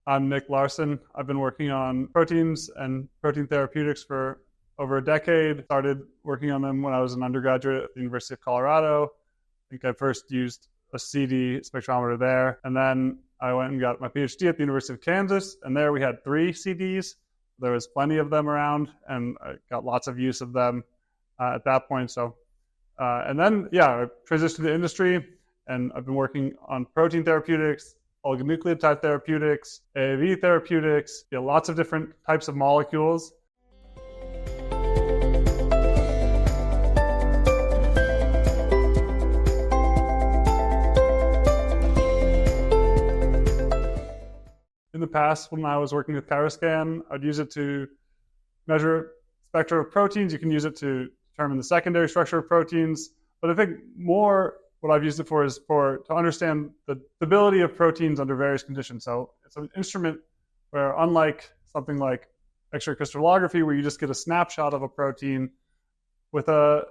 I'm Nick Larson. I've been working on proteins and protein therapeutics for over a decade. Started working on them when I was an undergraduate at the University of Colorado. I think I first used a CD spectrometer there. And then I went and got my PhD at the University of Kansas. And there we had 3 CDs. There was plenty of them around, and I got lots of use of them at that point. And then, I transitioned to the industry, and I've been working on protein therapeutics, oligonucleotide therapeutics, AAV therapeutics, lots of different types of molecules. In the past, when I was working with Chirascan, I'd use it to measure spectra of proteins. You can use it to determine the secondary structure of proteins. But I think more what I've used it for is to understand the stability of proteins under various conditions. So it's an instrument where, unlike something like X-ray crystallography, where you just get a snapshot of a protein, with a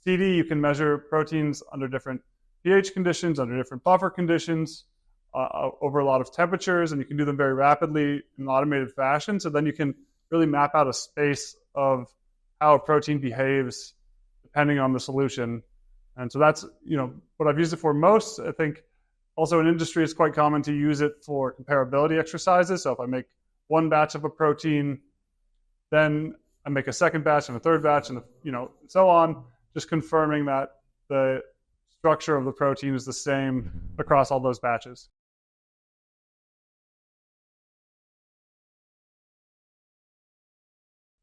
CD, you can measure proteins under different pH conditions, under different buffer conditions, over a lot of temperatures, and you can do them very rapidly in an automated fashion. So then you can really map out a space of how a protein behaves depending on the solution. And so that's what I've used it for most. I think also in industry it's quite common to use it for comparability exercises. So if I make one batch of a protein, then I make a second batch and a third batch, and so on, just confirming that the structure of the protein is the same across all those batches.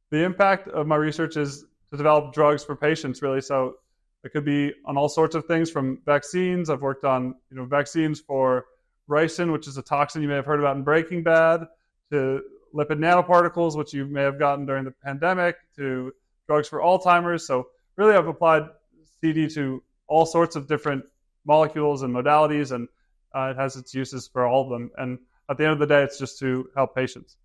The impact of my research is to develop drugs for patients, really. So it could be on all sorts of things, from vaccines. I've worked on vaccines for ricin, which is a toxin you may have heard about in Breaking Bad, to lipid nanoparticles, which you may have gotten during the pandemic, to drugs for Alzheimer's. So really I've applied CD to all sorts of different molecules and modalities, and it has its uses for all of them. And at the end of the day, it's just to help patients.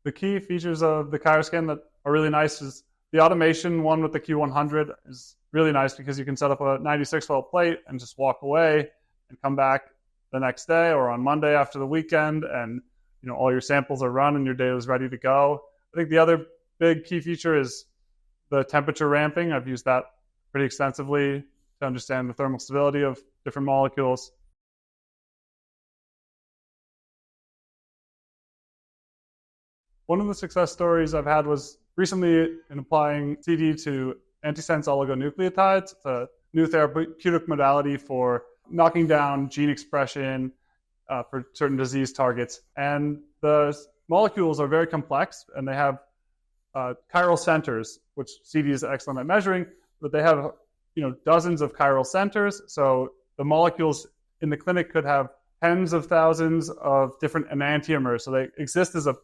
The key features of the Chirascan that are really nice is the automation. One with the Q100 is really nice because you can set up a 96-well plate and just walk away and come back the next day or on Monday after the weekend, and all your samples are run and your data is ready to go. I think the other big key feature is the temperature ramping. I've used that pretty extensively to understand the thermal stability of different molecules. One of the success stories I've had was recently in applying CD to antisense oligonucleotides. It's a new therapeutic modality for knocking down gene expression for certain disease targets. And the molecules are very complex, and they have chiral centers, which CD is excellent at measuring, but they have dozens of chiral centers. So the molecules in the clinic could have tens of thousands of different enantiomers. So they exist as a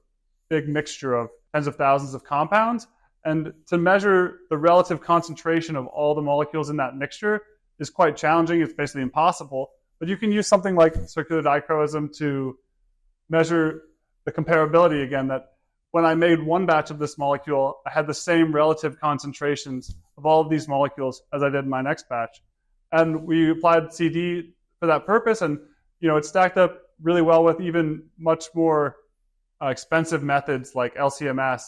big mixture of tens of thousands of compounds. And to measure the relative concentration of all the molecules in that mixture is quite challenging. It's basically impossible. But you can use something like circular dichroism to measure the comparability again, that when I made one batch of this molecule, I had the same relative concentrations of all of these molecules as I did in my next batch. And we applied CD for that purpose, and it stacked up really well with even much more expensive methods like LCMS.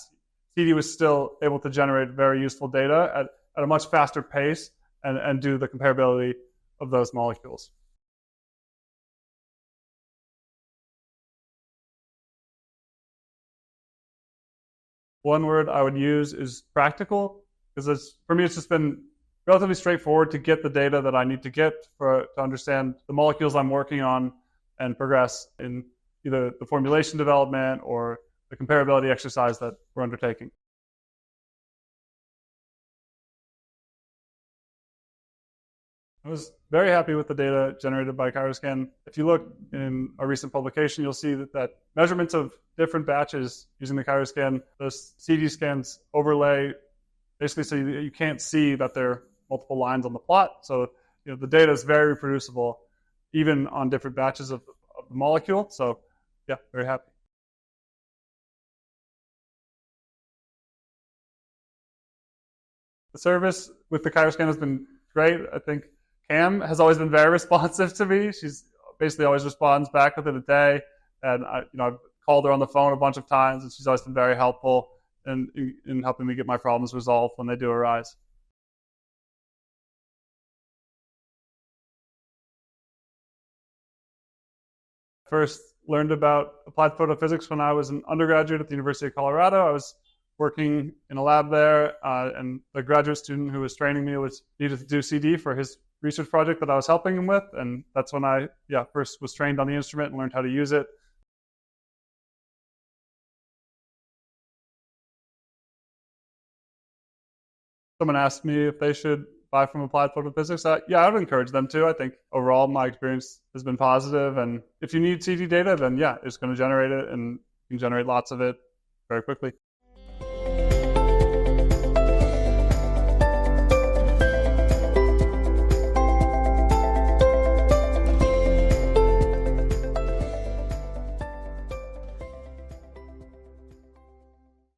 CD was still able to generate very useful data at a much faster pace and do the comparability of those molecules. One word I would use is practical, because for me it's just been relatively straightforward to get the data that I need to get to understand the molecules I'm working on and progress in either the formulation development or the comparability exercise that we're undertaking. I was very happy with the data generated by Chirascan. If you look in a recent publication, you'll see that measurements of different batches using the Chirascan, those CD scans overlay basically so you can't see that there are multiple lines on the plot. So the data is very reproducible, even on different batches of the molecule. So yeah, very happy. The service with the Chirascan has been great. I think Cam has always been very responsive to me. She's basically always responds back within a day. And I've called her on the phone a bunch of times, and she's always been very helpful in helping me get my problems resolved when they do arise. First learned about applied photophysics when I was an undergraduate at the University of Colorado. I was working in a lab there, and the graduate student who was training me needed to do CD for his research project that I was helping him with, and that's when I first was trained on the instrument and learned how to use it. Someone asked me if they should buy from applied photophysics. I would encourage them to. I think overall my experience has been positive, and if you need CD data, then it's going to generate it, and you can generate lots of it very quickly.